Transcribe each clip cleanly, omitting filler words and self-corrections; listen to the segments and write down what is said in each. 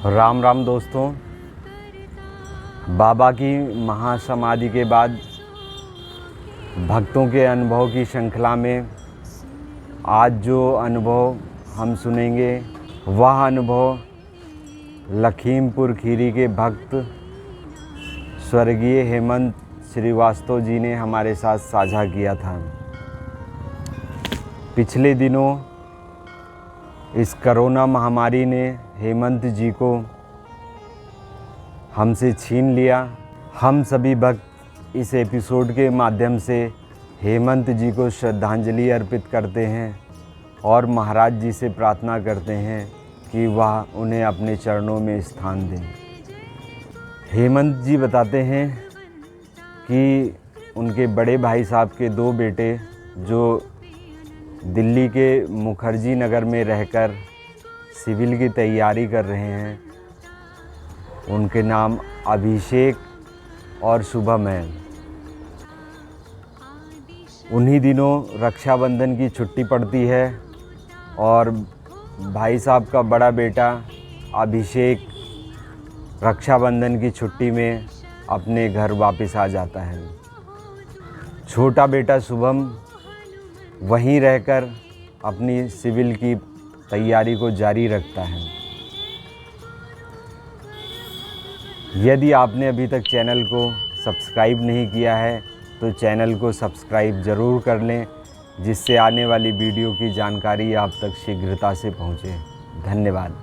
राम राम दोस्तों। बाबा की महासमाधि के बाद भक्तों के अनुभव की श्रृंखला में आज जो अनुभव हम सुनेंगे वह अनुभव लखीमपुर खीरी के भक्त स्वर्गीय हेमंत श्रीवास्तव जी ने हमारे साथ साझा किया था। पिछले दिनों इस कोरोना महामारी ने हेमंत जी को हमसे छीन लिया। हम सभी भक्त इस एपिसोड के माध्यम से हेमंत जी को श्रद्धांजलि अर्पित करते हैं और महाराज जी से प्रार्थना करते हैं कि वह उन्हें अपने चरणों में स्थान दें। हेमंत जी बताते हैं कि उनके बड़े भाई साहब के दो बेटे जो दिल्ली के मुखर्जी नगर में रहकर सिविल की तैयारी कर रहे हैं, उनके नाम अभिषेक और शुभम है। उन्हीं दिनों रक्षाबंधन की छुट्टी पड़ती है और भाई साहब का बड़ा बेटा अभिषेक रक्षाबंधन की छुट्टी में अपने घर वापस आ जाता है। छोटा बेटा शुभम वहीं रहकर अपनी सिविल की तैयारी को जारी रखता है। यदि आपने अभी तक चैनल को सब्सक्राइब नहीं किया है तो चैनल को सब्सक्राइब ज़रूर कर लें, जिससे आने वाली वीडियो की जानकारी आप तक शीघ्रता से पहुंचे। धन्यवाद।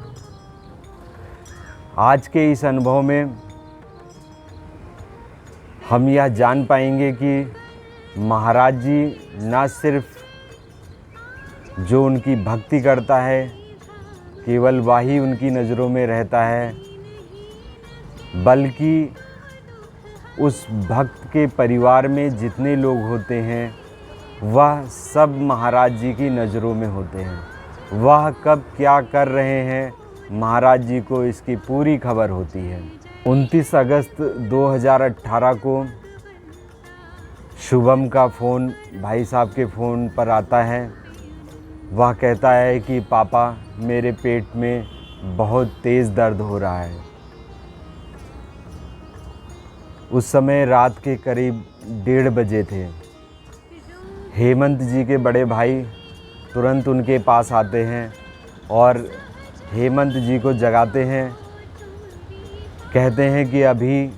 आज के इस अनुभव में हम यह जान पाएंगे कि महाराज जी न सिर्फ जो उनकी भक्ति करता है केवल वही उनकी नज़रों में रहता है, बल्कि उस भक्त के परिवार में जितने लोग होते हैं वह सब महाराज जी की नज़रों में होते हैं। वह कब क्या कर रहे हैं महाराज जी को इसकी पूरी खबर होती है। 29 अगस्त 2018 को शुभम का फ़ोन भाई साहब के फ़ोन पर आता है। वह कहता है कि पापा मेरे पेट में बहुत तेज़ दर्द हो रहा है। उस समय रात के करीब 1:30 बजे थे। हेमंत जी के बड़े भाई तुरंत उनके पास आते हैं और हेमंत जी को जगाते हैं। कहते हैं कि अभी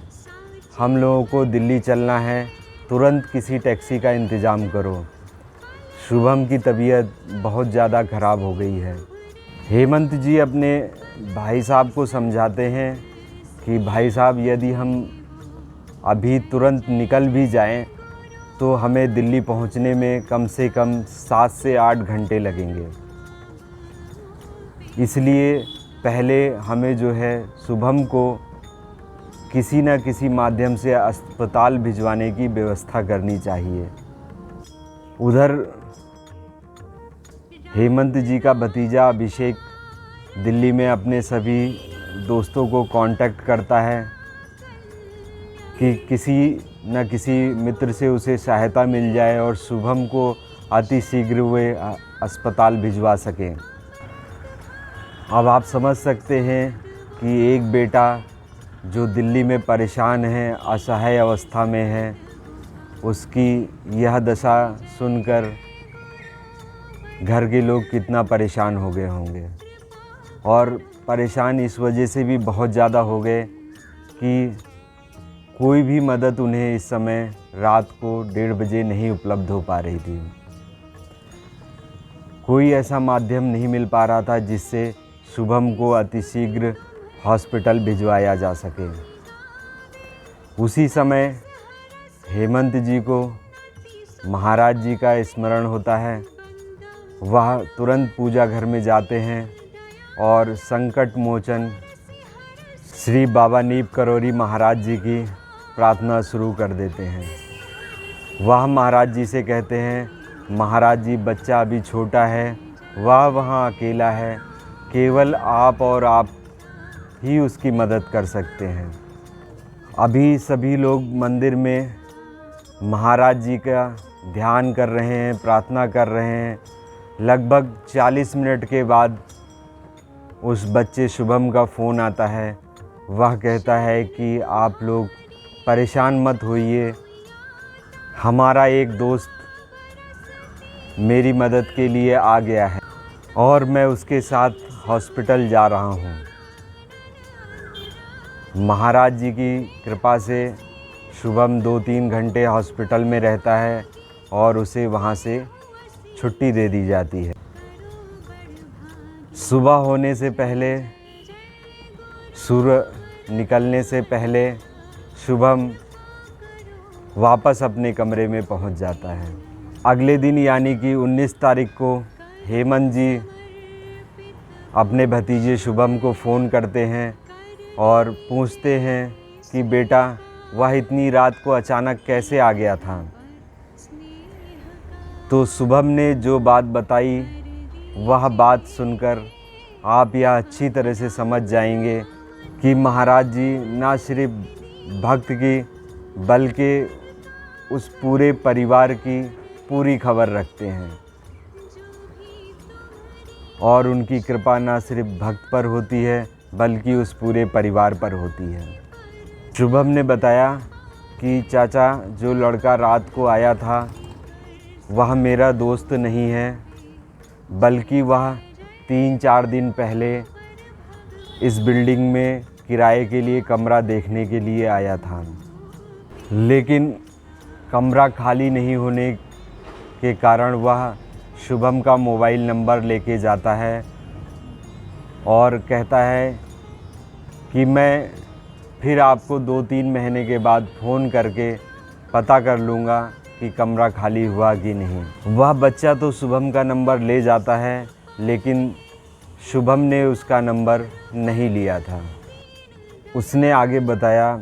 हम लोगों को दिल्ली चलना है, तुरंत किसी टैक्सी का इंतज़ाम करो। शुभम की तबीयत बहुत ज़्यादा ख़राब हो गई है। हेमंत जी अपने भाई साहब को समझाते हैं कि भाई साहब यदि हम अभी तुरंत निकल भी जाएं तो हमें दिल्ली पहुंचने में कम से कम 7 से 8 घंटे लगेंगे। इसलिए पहले हमें जो है शुभम को किसी न किसी माध्यम से अस्पताल भिजवाने की व्यवस्था करनी चाहिए। उधर हेमंत जी का भतीजा अभिषेक दिल्ली में अपने सभी दोस्तों को कांटेक्ट करता है कि किसी न किसी मित्र से उसे सहायता मिल जाए और शुभम को अति शीघ्र वे अस्पताल भिजवा सकें। अब आप समझ सकते हैं कि एक बेटा जो दिल्ली में परेशान है, असहाय अवस्था में है, उसकी यह दशा सुनकर घर के लोग कितना परेशान हो गए होंगे। और परेशान इस वजह से भी बहुत ज़्यादा हो गए कि कोई भी मदद उन्हें इस समय रात को 1:30 बजे नहीं उपलब्ध हो पा रही थी। कोई ऐसा माध्यम नहीं मिल पा रहा था जिससे शुभम को अतिशीघ्र हॉस्पिटल भिजवाया जा सके। उसी समय हेमंत जी को महाराज जी का स्मरण होता है। वह तुरंत पूजा घर में जाते हैं और संकट मोचन श्री बाबा नीप करोरी महाराज जी की प्रार्थना शुरू कर देते हैं। वह महाराज जी से कहते हैं, महाराज जी बच्चा अभी छोटा है, वह वहाँ अकेला है, केवल आप और आप ही उसकी मदद कर सकते हैं। अभी सभी लोग मंदिर में महाराज जी का ध्यान कर रहे हैं, प्रार्थना कर रहे हैं। लगभग 40 मिनट के बाद उस बच्चे शुभम का फ़ोन आता है। वह कहता है कि आप लोग परेशान मत होइए, हमारा एक दोस्त मेरी मदद के लिए आ गया है और मैं उसके साथ हॉस्पिटल जा रहा हूँ। महाराज जी की कृपा से शुभम 2-3 घंटे हॉस्पिटल में रहता है और उसे वहाँ से छुट्टी दे दी जाती है। सुबह होने से पहले, सूरज निकलने से पहले शुभम वापस अपने कमरे में पहुँच जाता है। अगले दिन यानी कि 19 तारीख को हेमंत जी अपने भतीजे शुभम को फ़ोन करते हैं और पूछते हैं कि बेटा वह इतनी रात को अचानक कैसे आ गया था। तो शुभम ने जो बात बताई वह बात सुनकर आप यह अच्छी तरह से समझ जाएंगे कि महाराज जी ना सिर्फ भक्त की बल्कि उस पूरे परिवार की पूरी खबर रखते हैं और उनकी कृपा ना सिर्फ भक्त पर होती है बल्कि उस पूरे परिवार पर होती है। शुभम ने बताया कि चाचा जो लड़का रात को आया था वह मेरा दोस्त नहीं है, बल्कि वह 3-4 दिन पहले इस बिल्डिंग में किराए के लिए कमरा देखने के लिए आया था, लेकिन कमरा खाली नहीं होने के कारण वह शुभम का मोबाइल नंबर लेके जाता है और कहता है कि मैं फिर आपको 2-3 महीने के बाद फ़ोन करके पता कर लूँगा कि कमरा खाली हुआ कि नहीं। वह बच्चा तो शुभम का नंबर ले जाता है, लेकिन शुभम ने उसका नंबर नहीं लिया था। उसने आगे बताया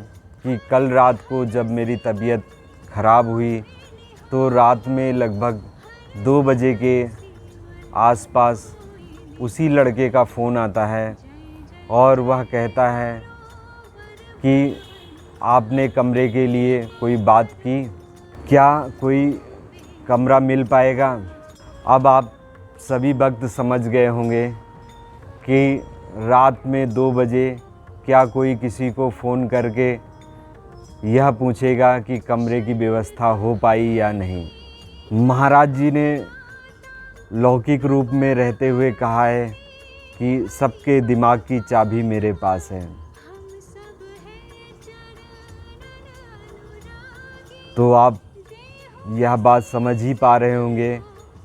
कि कल रात को जब मेरी तबीयत ख़राब हुई तो रात में लगभग 2 बजे के आसपास उसी लड़के का फ़ोन आता है और वह कहता है कि आपने कमरे के लिए कोई बात की, क्या कोई कमरा मिल पाएगा। अब आप सभी भक्त समझ गए होंगे कि रात में 2 बजे क्या कोई किसी को फ़ोन करके यह पूछेगा कि कमरे की व्यवस्था हो पाई या नहीं। महाराज जी ने लौकिक रूप में रहते हुए कहा है कि सबके दिमाग की चाबी मेरे पास है। तो आप यह बात समझ ही पा रहे होंगे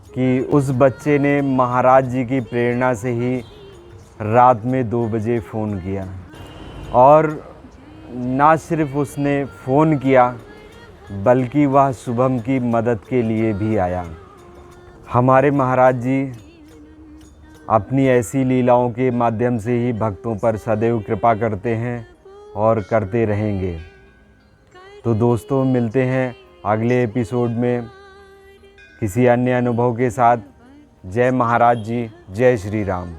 कि उस बच्चे ने महाराज जी की प्रेरणा से ही रात में 2 बजे फ़ोन किया और ना सिर्फ उसने फ़ोन किया बल्कि वह शुभम की मदद के लिए भी आया। हमारे महाराज जी अपनी ऐसी लीलाओं के माध्यम से ही भक्तों पर सदैव कृपा करते हैं और करते रहेंगे। तो दोस्तों मिलते हैं अगले एपिसोड में किसी अन्य अनुभव के साथ। जय महाराज जी, जय श्री राम।